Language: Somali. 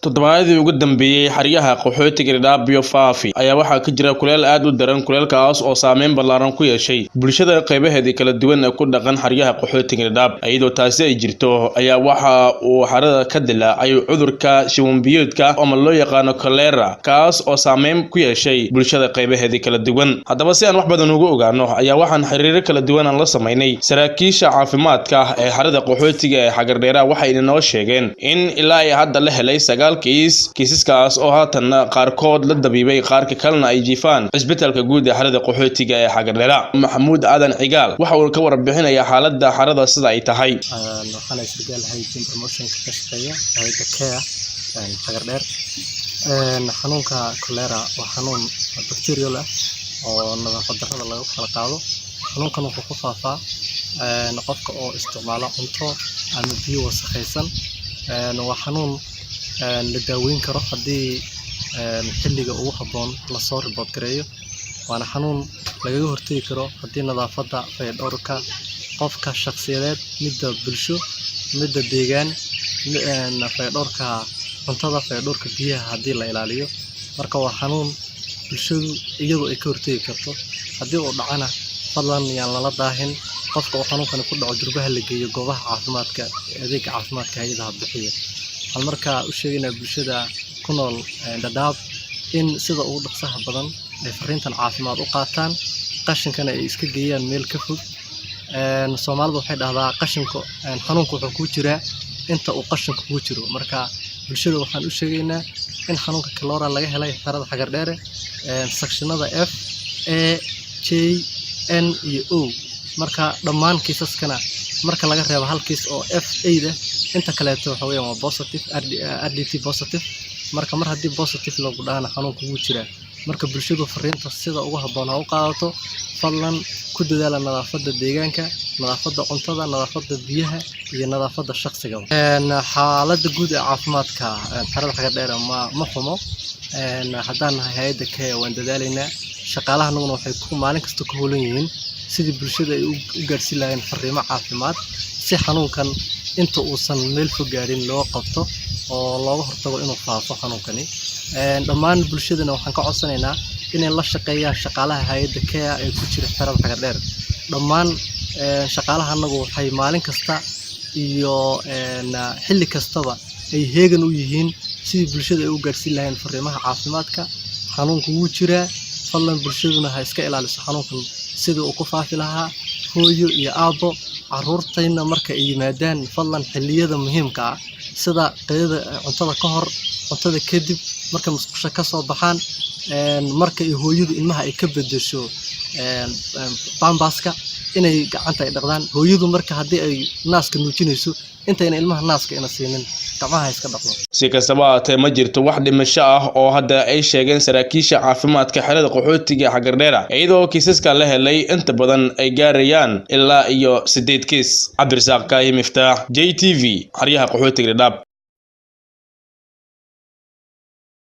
toddobaadii ugu dambeeyay xariyaha qaxootiga Dadaab iyo Faafi ayaa waxaa ka jira kuleel aad u daran kuleelkaas oo saameyn ballaaran ku yeeshay bulshada qaybaheedii kala duwan ee ku dhaqan xariyaha qaxootiga Dadaab iyadoo taasi ay jirto ayaa waxa uu xarada ka dilaacay cudurka shuban-biyoodka oo loo yaqaan cholera kaas oo saameyn ku yeeshay bulshada qaybaheedii kala duwan haddaba si aan wax badan ugu ogaano ayaa waxaan xiriiro kala duwan la sameynay saraakiisha caafimaadka ee xarada qaxootiga ee Xagardheera waxay inoo sheegeen in ilaa ay hadda la helay kiisaskaas oo haatan qaarkood la dabiibay qaarka kalena ay jiifaan isbitaalka guud ee xarada qaxootiga ee Xagardheera Maxamuud Aadan Cigaal waxa uu ka warbixinayaa xaaladda xarada sida ay tahay waxaan isgaal hay'adda promotion ka shaqeeya hay'adda care Xagardheer xanuunka cholera waa xanuun bacterial ah oo nadaafad darrada laga kala qaado xanuunkan wuxuu ku faafaa qofka oo isticmaala cunto ama biyo wasakhaysan waa xanuun la daaweyn karo haddii xilliga ugu habboon la soo report gareeyo waana xanuun laga hortagi karo haddii nadaafadda fayadhowrka qofka shakhsiyadeed midda bulsho midda deegaan fayadhowrka cuntada fayadhowrka biyaha haddii la ilaaliyo marka waa xanuun bulshadu iyadu ay ka hortagi karto haddii uu dhacana fadlan yaan lala daahin qofka uu xanuunkani ku dhaco durbaha la geeyo goobaha caafimaadka adeegga caafimaadka hay'adaha bixiya hal marka u sheegaynaa bulshada ku nool Dadaab in sida ugu dhaqsaha badan ay fariintan caafimaad u qaataan qashinkana ay iska geeyaan meel ka fog Soomaalidu waxay dhahdaa qashinka xanuunku wuxuu ku jiraa inta uu qashinku ku jiro marka bulshada waxaan u sheegaynaa in xanuunka cholera laga helay xarada Xagardheere sectionada F A J N iyo O marka dhammaan kiisaskana marka laga reebo hal kiis oo F8 inta kale waxa weeyaan waa positive RDT positive marka mar haddii positive lagu dhaana xanuunku wuu jiraa marka bulshadu fariinta sida ugu habboon ha u qaadato fadlan ku dadaala nadaafadda deegaanka nadaafadda cuntada nadaafadda biyaha iyo nadaafadda shakhsiga xaaladda guud ee caafimaadka xarada Xagardheera ma xumo haddaan nahay hay'adda care waan dadaalaynaa shaqaalahanaguna waxay maalin kasta ku howlan yihiin sidii bulshada ay u gaarsiin lahayn fariimo caafimaad si xanuunkan inta uusan meel fog gaarin loo qabto oo looga hortago inuu faafo xanuunkani dhammaan bulshadana waxaan ka codsanaynaa inay la shaqeeyaan shaqaalaha hay'adda care ee ku jira xarada Xagardheer dhammaan shaqaalahanagu waxay maalin kasta iyo xilli kastaba ay heegan u yihiin sidii bulshada ay u gaarsiin lahayn fariimaha caafimaadka xanuunku wuu jiraa fadlan bulshaduna ha iska ilaaliso xanuunkan sida uu ku faafi lahaa hooyo iyo aabbo caruurtayna marka ay yimaadaan fadlan xilliyada muhiimka ah sida qeydada cuntada ka hor cuntada kadib marka musqusha ka soo baxaan marka ay hooyadu ilmaha ay ka bedesho bambaska inay gacanta ay dhaqdaan hooyadu marka haddii ay naaska nuujinayso intayna ilmaha naaska ina siinin gacmaha iska dhaqdo si kastaba ahaatee ma jirto wax dhimasho ah oo hadda ay sheegeen saraakiisha caafimaadka xarada qaxootiga Xagardheera iyadoo kiisaska la helay inta badan ay gaarayaan ilaa iyo 8 kiis Cabdirasaaq Kaahim Miftaax JTV xariyaha qaxootiga Dadaab